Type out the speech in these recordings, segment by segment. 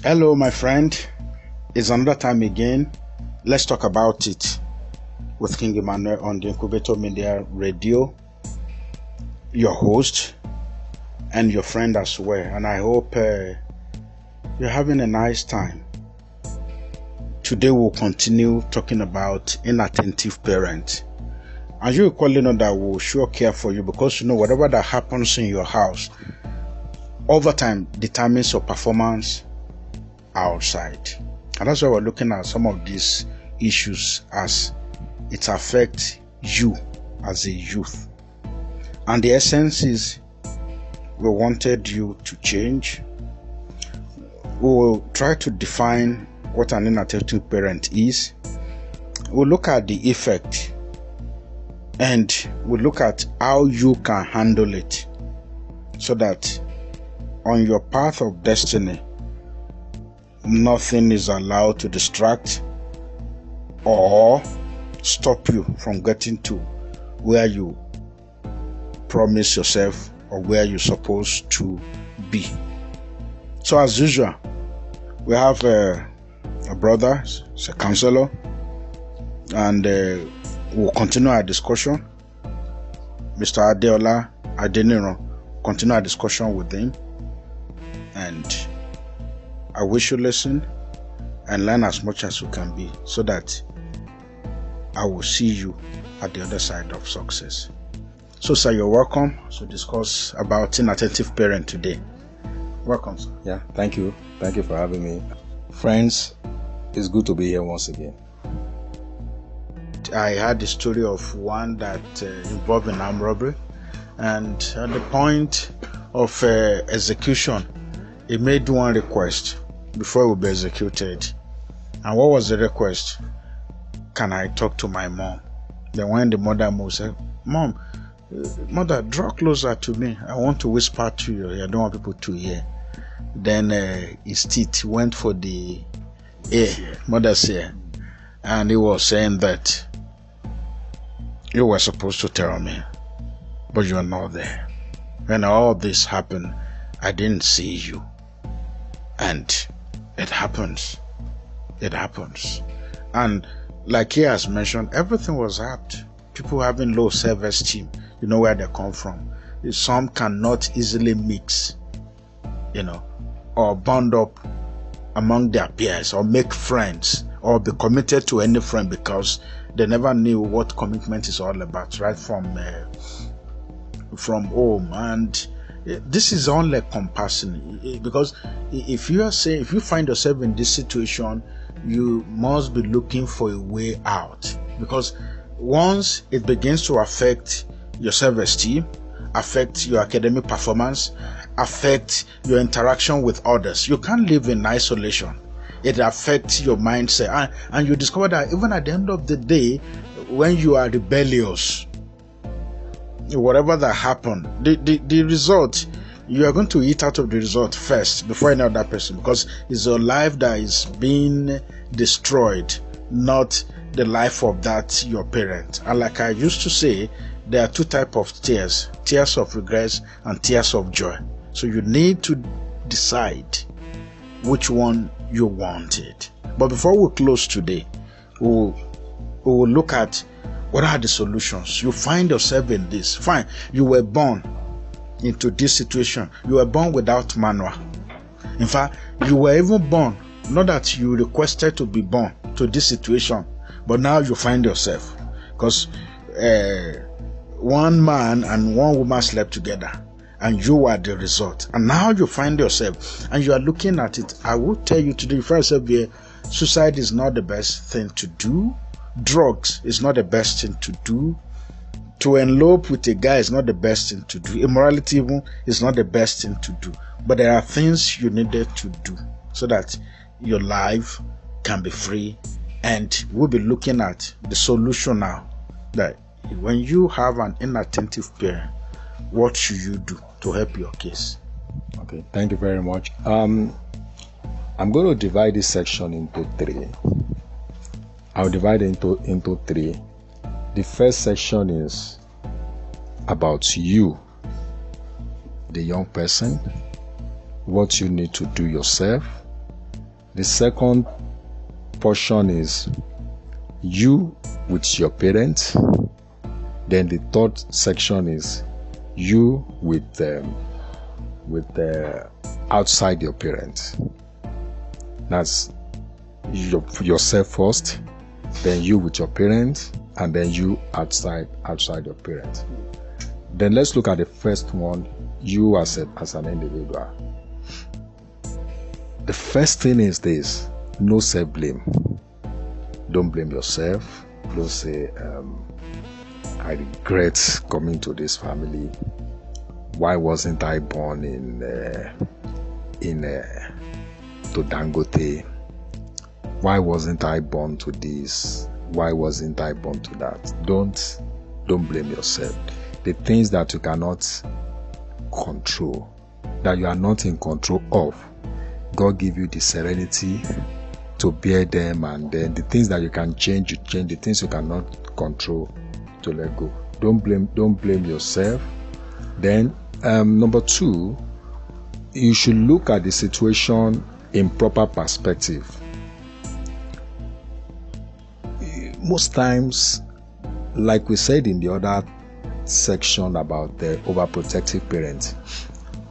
Hello, my friend. It's another time again. Let's talk about it with King Emmanuel on the Incubator Media Radio. Your host and your friend as well. And I hope you're having a nice time. Today we'll continue talking about inattentive parents. And you equally know that we'll sure care for you because you know whatever that happens in your house over time determines your performance outside. And that's why we're looking at some of these issues as it affects you as a youth. And the essence is we wanted you to change. We will try to define what an inattentive parent is. We'll look at the effect and we'll look at how you can handle it so that on your path of destiny, nothing is allowed to distract or stop you from getting to where you promise yourself or where you're supposed to be. So as usual, we have a brother, he's a counselor, and we'll continue our discussion. Mr. Adeola Adeniro, continue our discussion with him, and I wish you listen and learn as much as you can be so that I will see you at the other side of success. So, sir, you're welcome to discuss about inattentive parent today. Welcome, sir. Yeah, thank you. Thank you for having me. Friends, it's good to be here once again. I had the story of one that involved an armed robbery, and at the point of execution, he made one request before he would be executed. And what was the request? Can I talk to my mom? Then when the mother moved, said, Mother, draw closer to me. I want to whisper to you. I don't want people to hear. Then his teeth went for the ear, mother's ear. And he was saying that you were supposed to tell me, but you are not there. When all this happened, I didn't see you. And it happens. It happens. And like he has mentioned, everything was apt. People having low self-esteem, you know where they come from. Some cannot easily mix, or bond up among their peers or make friends or be committed to any friend because they never knew what commitment is all about, right from home. And this is only compassion, because if you find yourself in this situation, you must be looking for a way out, because once it begins to affect your self-esteem, affect your academic performance, affect your interaction with others, you can't live in isolation. It affects your mindset, and you discover that even at the end of the day, when you are rebellious, whatever that happened, the result, you are going to eat out of the result first before any other person, because it's your life that is being destroyed, not the life of that your parent. And like I used to say, there are two types of tears of regrets and tears of joy. So you need to decide which one you wanted. But before we close today, we will look at what are the solutions. You find yourself in this. Fine, you were born into this situation. You were born without manual. In fact, you were even born, not that you requested to be born to this situation, but now you find yourself, because one man and one woman slept together and you are the result, and now you find yourself and you are looking at it. I will tell you today, first of all, suicide is not the best thing to do. Drugs is not the best thing to do. To elope with a guy is not the best thing to do. Immorality even is not the best thing to do. But there are things you needed to do so that your life can be free. And we'll be looking at the solution now. That when you have an inattentive parent, what should you do to help your case? Okay, thank you very much. I'm going to divide this section into three. I'll divide it into three. The first section is about you, the young person, what you need to do yourself The second portion is you with your parents. Then the third section is you with outside your parents. That's yourself first, then you with your parents, and then you outside your parents. Then let's look at the first one, you as an individual. The first thing is this: no self-blame. Don't blame yourself. Don't say, I regret coming to this family. Why wasn't I born to Dangote? Why wasn't I born to this? Why wasn't I born to that? Don't blame yourself. The things that you cannot control, that you are not in control of, God give you the serenity to bear them, and then the things that you can change, you change. The things you cannot control, to let go. Don't blame yourself. Then number 2, you should look at the situation in proper perspective. Most times, like we said in the other section about the overprotective parents,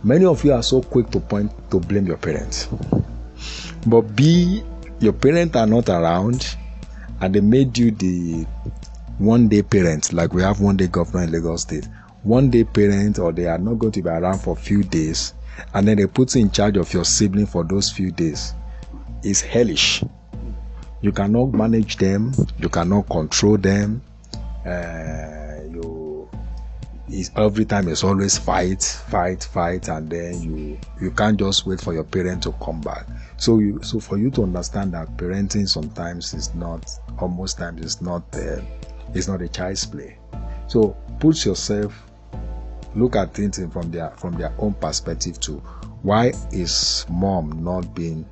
many of you are so quick to blame your parents. But your parents are not around, and they made you the one-day parent, like we have one-day governor in Lagos State. One-day parent, or they are not going to be around for a few days, and then they put you in charge of your sibling for those few days. It's hellish. You cannot manage them. You cannot control them. Every time it's always fight, and then you can't just wait for your parent to come back. So for you to understand that parenting sometimes is not, or most times it's not a child's play. So put yourself, look at things from their own perspective too. Why is mom not being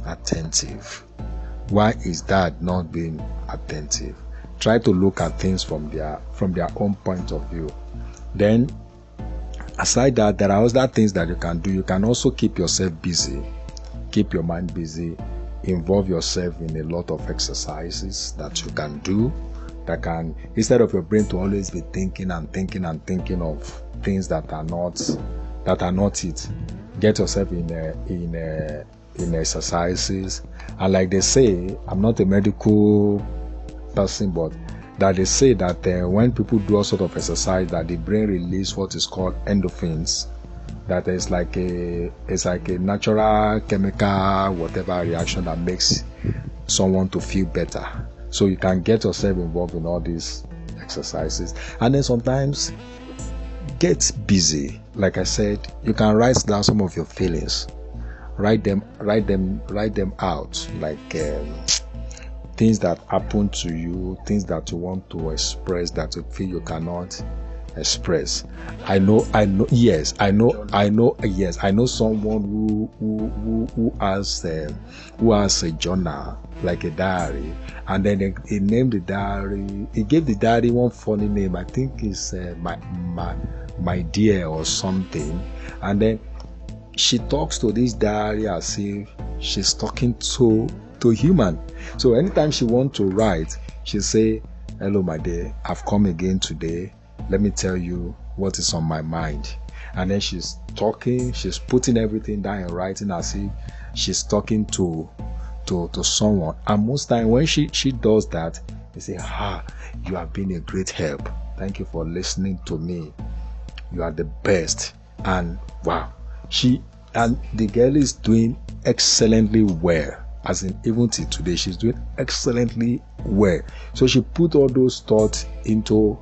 attentive? Why is dad not being attentive? Try to look at things from their own point of view. Then, aside that, there are other things that you can do. You can also keep yourself busy, keep your mind busy, involve yourself in a lot of exercises that you can do. That can, instead of your brain to always be thinking of things that are not it. Get yourself in exercises. And like they say, I'm not a medical person, but that they say that when people do all sort of exercise, that the brain release what is called endorphins. That is like a natural chemical whatever reaction that makes someone to feel better. So you can get yourself involved in all these exercises, and then sometimes get busy. Like I said, you can write down some of your feelings. Write them out, like things that happen to you, things that you want to express that you feel you cannot express. I know someone who has a journal, like a diary, and then he named the diary. He gave the diary one funny name. I think it's my dear or something, and then she talks to this diary as if she's talking to human. So anytime she wants to write, she say, "Hello, my dear, I've come again today. Let me tell you what is on my mind." And then she's talking, she's putting everything down in writing as if she's talking to someone. And most time when she does that, they say, you have been a great help. Thank you for listening to me. You are the best. And wow, the girl is doing excellently well. As in, even till today, she's doing excellently well. So she put all those thoughts into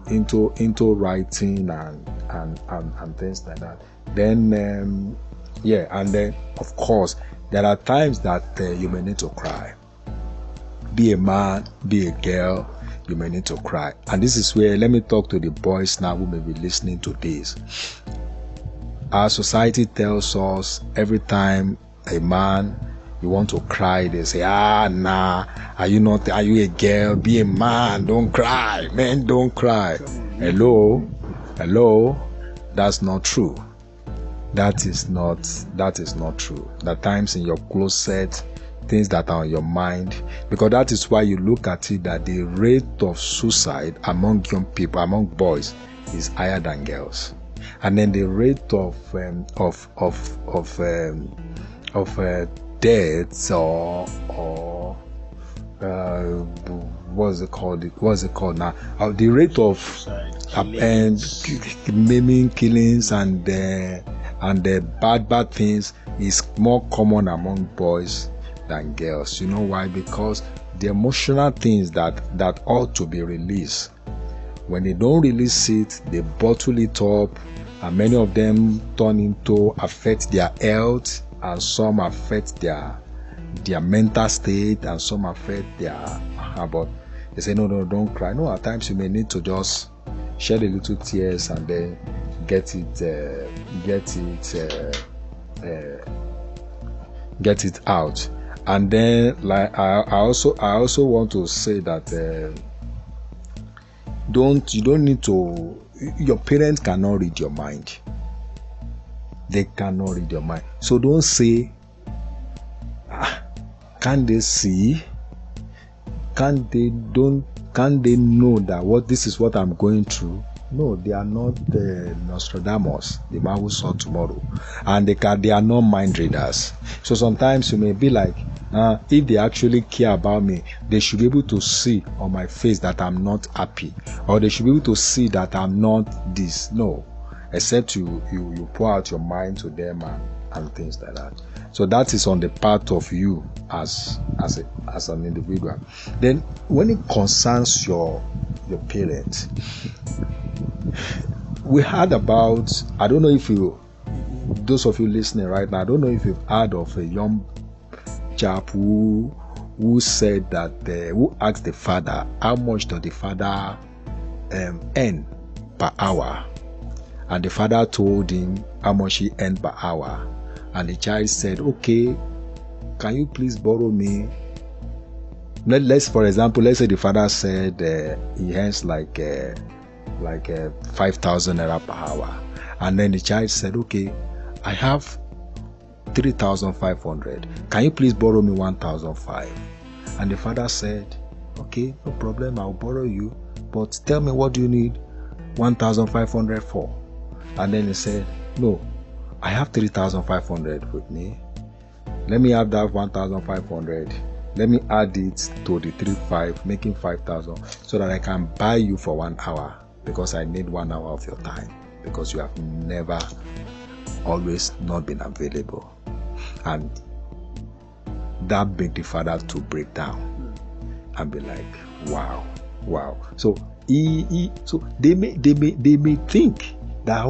writing and things like that. Then and then of course there are times that you may need to cry. Be a man, be a girl, you may need to cry. And this is where, let me talk to the boys now who may be listening to this. Our society tells us every time a man, you want to cry, they say, nah, are you a girl? Be a man, don't cry, man, don't cry. Hello, that's not true. that is not true. At times in your closet, things that are on your mind, because that is why you look at it that the rate of suicide among young people, among boys, is higher than girls, and then the rate of deaths or what's it called now? The rate of maiming, killings, and bad things is more common among boys than girls. You know why? Because the emotional things that ought to be released, when they don't release it, they bottle it up, and many of them affect their health, and some affect their mental state, and some affect their but they say no, don't cry. No, at times you may need to just shed a little tears and then get it out. And then, like, I also want to say that you don't need to. Your parents cannot read your mind. They cannot read your mind. So don't say, can they see? Can they know that this is what I'm going through? No, they are not Nostradamus, the man who saw tomorrow, and they are not mind readers. So sometimes you may be like, if they actually care about me, they should be able to see on my face that I'm not happy, or they should be able to see that I'm not this. No, except you pour out your mind to them and things like that. So that is on the part of you as an individual. Then when it concerns your parents, we heard about, I don't know if those of you listening right now, I don't know if you've heard of a young chap who said that, who asked the father, how much does the father earn per hour? And the father told him how much he earned per hour. And the child said, okay, can you please borrow me? Let's say the father said he earns like 5,000 naira per hour. And then the child said, okay, I have 3,500. Can you please borrow me 1,500? And the father said, okay, no problem, I'll borrow you. But tell me, what do you need 1,500 for? And then he said, no, I have 3,500 with me. Let me have that 1,500. Let me add it to the 3,500, making 5,000, so that I can buy you for 1 hour, because I need 1 hour of your time, because you have never, always not been available. And that made the father to break down and be like, wow. So so they may think that,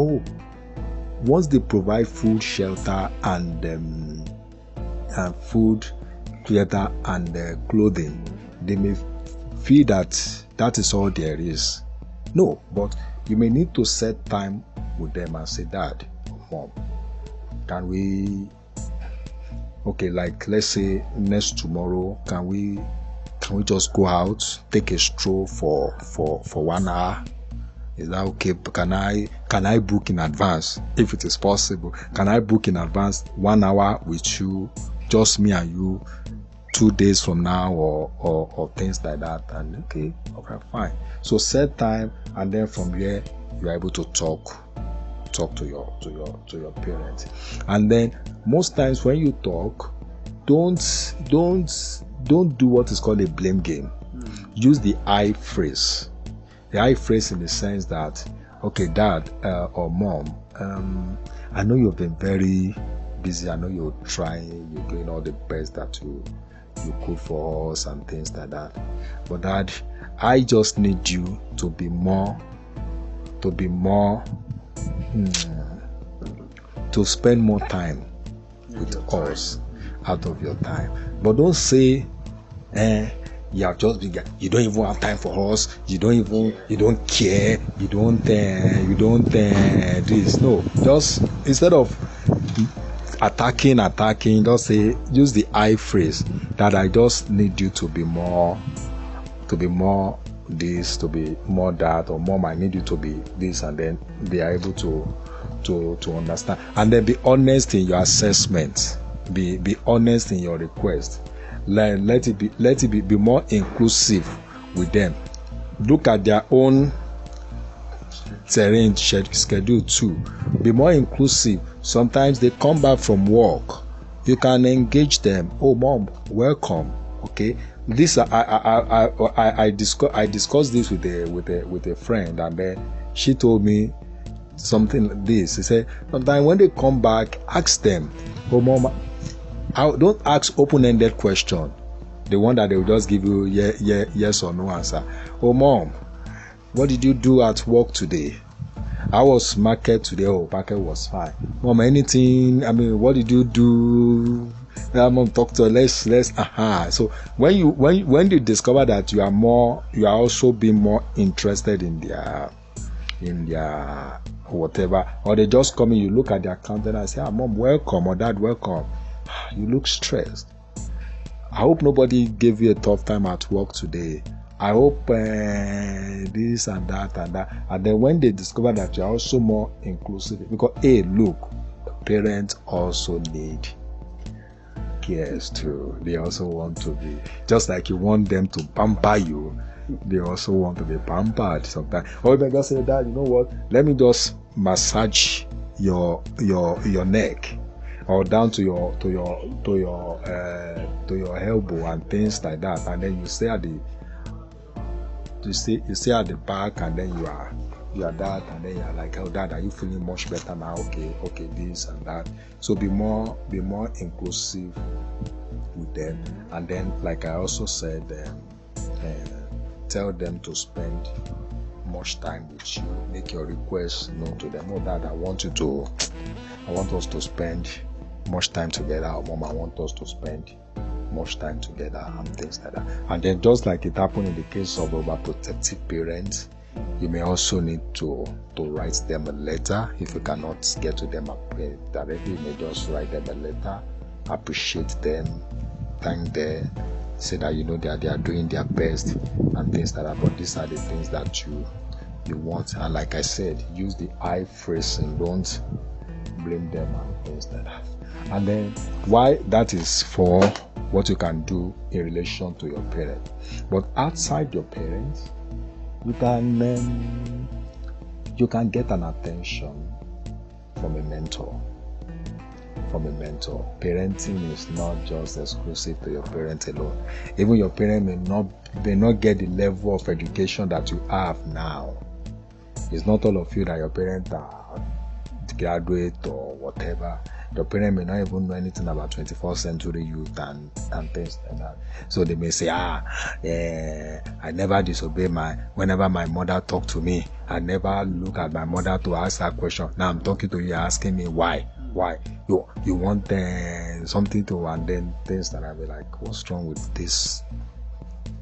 once they provide food, shelter, and food, shelter, and clothing, they may feel that is all there is. No, but you may need to set time with them and say, Dad, Mom, can we, okay, like, let's say next tomorrow, can we just go out, take a stroll for 1 hour? Is that okay? Can I book in advance, if it is possible? Can I book in advance 1 hour with you, just me and you, 2 days from now, or things like that? And okay, fine. So set time, and then from here you are able to talk to your parents. And then most times when you talk, don't do what is called a blame game. Use the I phrase. The I phrase in the sense that, okay, Dad or Mom, I know you've been very busy. I know you're trying, you're doing all the best that you could for us and things like that. But Dad, I just need you to be more, to spend more time with us out of your time. But don't say, you have just been, you don't even have time for us, you don't care, you don't this. No, just instead of attacking, just say, use the I phrase, that I just need you to be more this, to be more that, or Mom, I need you to be this, and then they are able to to understand, and then be honest in your assessment. Be honest in your request. Let it be more inclusive with them. Look at their own terrain schedule too. Be more inclusive. Sometimes they come back from work. You can engage them. Oh, mom, welcome. Okay, this I discussed this with a friend, and then she told me something like this. She said sometimes when they come back, ask them, oh, mom, don't ask open-ended question. The one that they will just give you yes or no answer. Oh, mom, what did you do at work today? How was market today? Oh, market was fine. Mom, anything? I mean, what did you do? Mom, talk to her. Let's. So when you discover that you are also being more interested in their whatever, or they just come in, you look at their countenance and say, mom, welcome, or dad, welcome. You look stressed. I hope nobody gave you a tough time at work today. I hope this and that and that. And then when they discover that you're also more inclusive, because look, parents also need cares too. They also want to be, just like you want them to pamper you, they also want to be pampered sometimes. Or they just say, Dad, you know what? Let me just massage your neck, or down to your elbow and things like that. And then you stay at the back, and then you are that, and then you're like, oh, Dad, are you feeling much better now? Okay, this and that. So be more inclusive with them. And then, like I also said, tell them to spend much time with you. Make your requests known to them. Oh, Dad, I want us to spend much time together. Or Mom, I want us to spend much time together, and things like that. And then, just like it happened in the case of overprotective parents, you may also need to write them a letter. If you cannot get to them directly, you may just write them a letter, appreciate them, thank them, say that you know that they are doing their best and things like that. But these are the things that you want. And like I said, use the I phrasing. Don't blame them and things like that. And then why that is for what you can do in relation to your parents. But outside your parents, you can get an attention from a mentor. Parenting is not just exclusive to your parents alone. Even your parent may not get the level of education that you have now. It's not all of you that your parents are graduate or whatever. Your parent may not even know anything about 21st century youth and things like that. So they may say, I never disobey whenever my mother talked to me. I never look at my mother to ask that question. Now I'm talking to you, asking me why. You want something to, and then things that I'll be like, what's wrong with this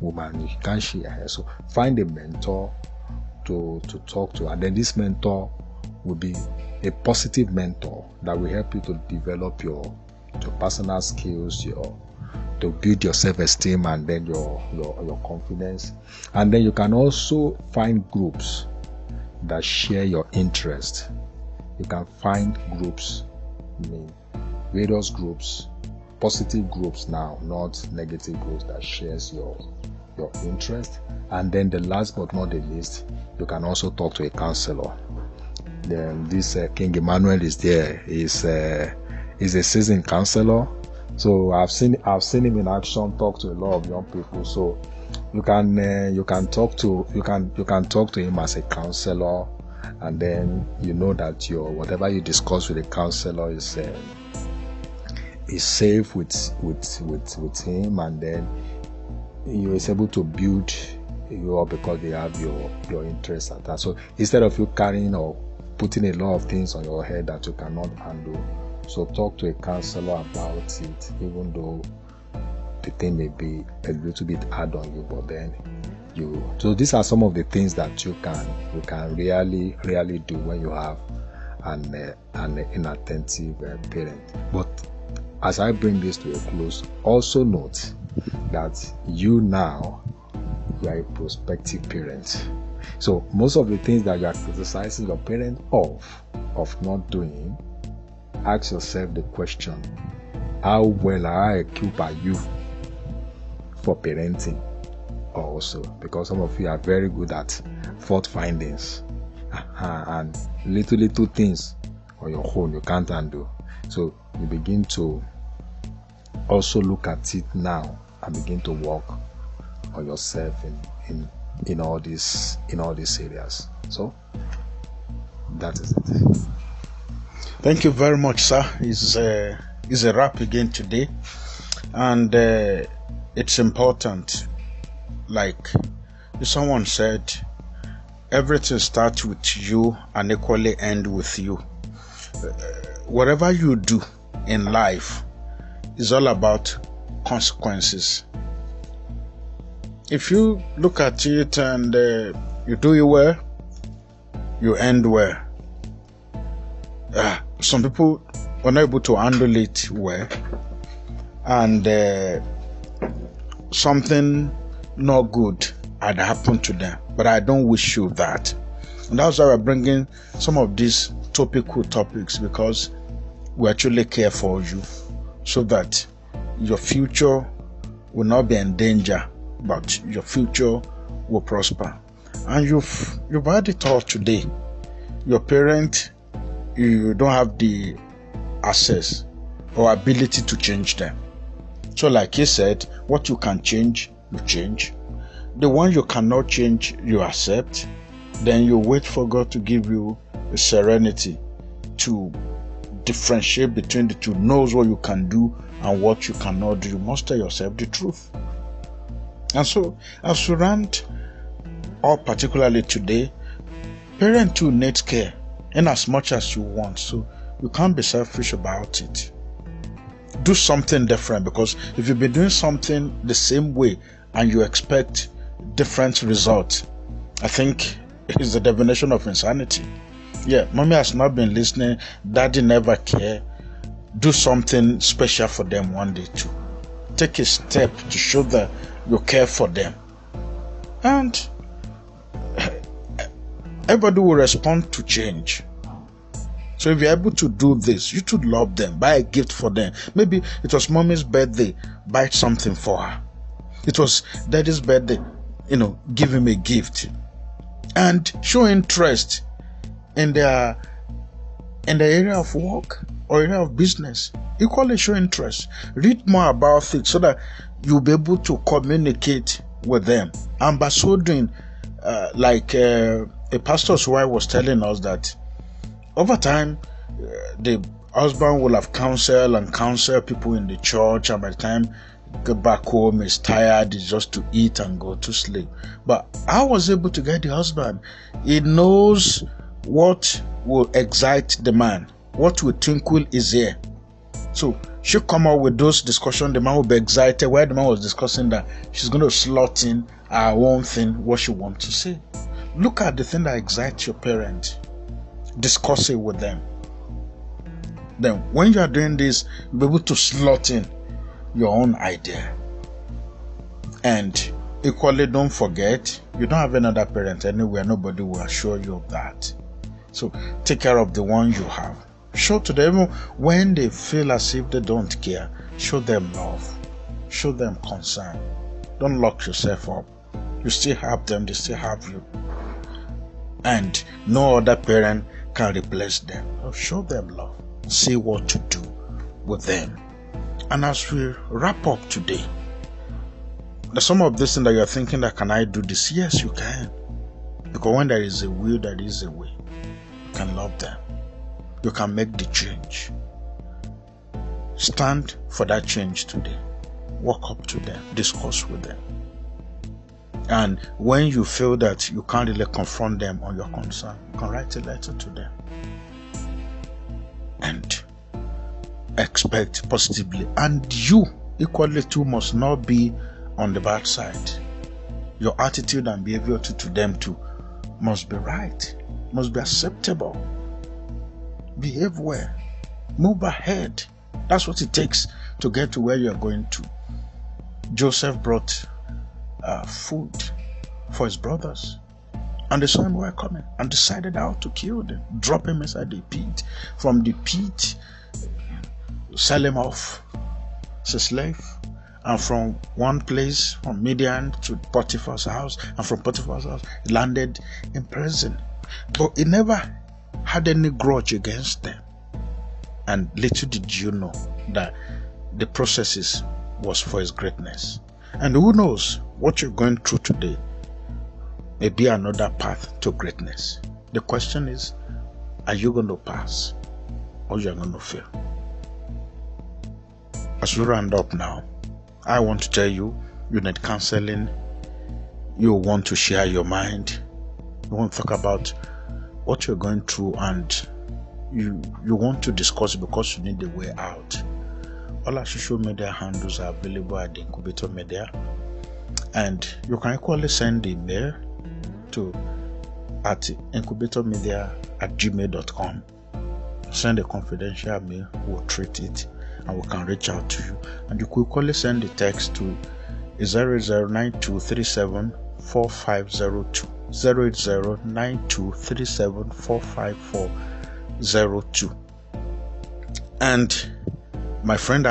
woman? Can't she? So find a mentor to talk to, and then this mentor will be a positive mentor that will help you to develop your personal skills, to build your self-esteem, and then your confidence. And then you can also find groups that share your interest. You can find groups, various groups, positive groups now, not negative groups, that shares your interest. And then the last but not the least, you can also talk to a counselor. Then this King Emmanuel is there. He's a seasoned counselor. So I've seen him in action, talk to a lot of young people. So you can talk to him as a counselor, and then you know that whatever you discuss with the counselor is safe with him, and then you is able to build you up because they have your interests at that. So instead of you carrying or putting a lot of things on your head that you cannot handle, so talk to a counselor about it, even though the thing may be a little bit hard on you, but then so these are some of the things that you can really do when you have an inattentive parent. But as I bring this to a close, also note that you are a prospective parent. So most of the things that you are criticizing your parent of, of not doing, ask yourself the question, how well are equipped are you for parenting also? Because some of you are very good at fault findings and little things on your own you can't handle. So you begin to also look at it now and begin to work on yourself in all these areas. So that is it. Thank you very much, sir. It's a wrap again today, and it's important. Like someone said, everything starts with you and equally end with you. Whatever you do in life is all about consequences. If you look at it and you do it well, you end well. Some people were not able to handle it well, and something not good had happened to them. But I don't wish you that. And that's why we're bringing some of these topical topics, because we actually care for you, so that your future will not be in danger, but your future will prosper. And you've had it all today. Your parent, you don't have the access or ability to change them. So like he said, what you can change, you change. The one you cannot change, you accept. Then you wait for God to give you the serenity to differentiate between the two, knows what you can do and what you cannot do. You must tell yourself the truth. And so, as we round up particularly today, parent too needs care in as much as you want. So you can't be selfish about it. Do something different, because if you've been doing something the same way and you expect different results, I think it's the definition of insanity. Yeah, mommy has not been listening, daddy never care. Do something special for them one day too. Take a step to show that you care for them. And everybody will respond to change. So if you're able to do this, you should love them. Buy a gift for them. Maybe it was mommy's birthday, buy something for her. It was daddy's birthday, give him a gift. And show interest in the area of work or area of business. Equally show interest. Read more about it so that you'll be able to communicate with them. And by so doing, a pastor's wife was telling us that over time, the husband will have counsel people in the church, and by the time he get back home, he's tired, it's just to eat and go to sleep. But I was able to get the husband. He knows what will excite the man, what will twinkle his ear. So she'll come out with those discussions, the man will be excited, while the man was discussing that she's going to slot in her own thing, what she wants to say. Look at the thing that excites your parent. Discuss it with them. Then when you are doing this, you'll be able to slot in your own idea. And equally, don't forget, you don't have another parent anywhere. Nobody will assure you of that. So take care of the one you have. Show to them when they feel as if they don't care. Show them love. Show them concern. Don't lock yourself up. You still have them, they still have you. And no other parent can replace them. So show them love. See what to do with them. And as we wrap up today, there's some of this thing that you're thinking that, can I do this? Yes, you can. Because when there is a will, there is a way. You can love them. You can make the change. Stand for that change today. Walk up to them. Discuss with them. And when you feel that you can't really confront them on your concern, you can write a letter to them. And expect positively. And you, equally too, must not be on the bad side. Your attitude and behavior to them too must be right. Must be acceptable. Behave well. Move ahead. That's what it takes to get to where you're going to. Joseph brought food for his brothers, And they saw him were coming and decided how to kill them, drop him inside the pit. From the pit, sell him off as a slave. And from one place, from Midian to Potiphar's house, and from Potiphar's house, he landed in prison. But he never had any grudge against them. And little did you know that the processes was for his greatness. And who knows what you're going through today may be another path to greatness. The question is, are you going to pass or you're going to fail? As we round up now, I want to tell you, you need counseling. You want to share your mind. You want to talk about what you're going through, and you want to discuss it because you need a way out. All our social media handles are available at the Incubator Media, and you can equally send a mail to at incubatormedia@gmail.com. Send a confidential mail, we'll treat it and we can reach out to you. And you could equally send a text to 0092374502 08092374502. And my friend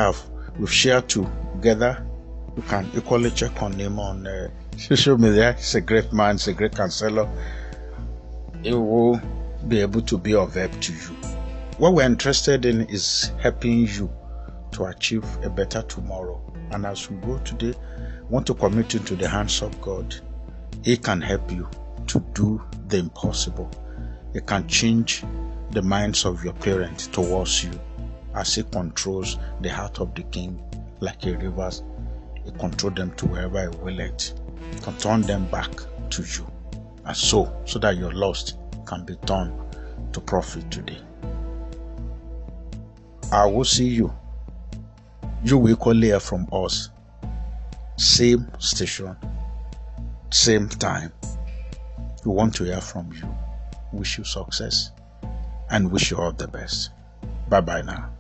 we've shared together. You can equally check on him on social media. He's a great man, he's a great counselor. He will be able to be of help to you. What we're interested in is helping you to achieve a better tomorrow. And as we go today, want to commit you to the hands of God. He can help you to do the impossible. He can change the minds of your parents towards you as he controls the heart of the king like a river. He controls them to wherever he will it. He can turn them back to you. And so that your loss can be turned to profit today. I will see you. You will equally hear from us. Same station, same time. We want to hear from you. Wish you success and wish you all the best. Bye bye now.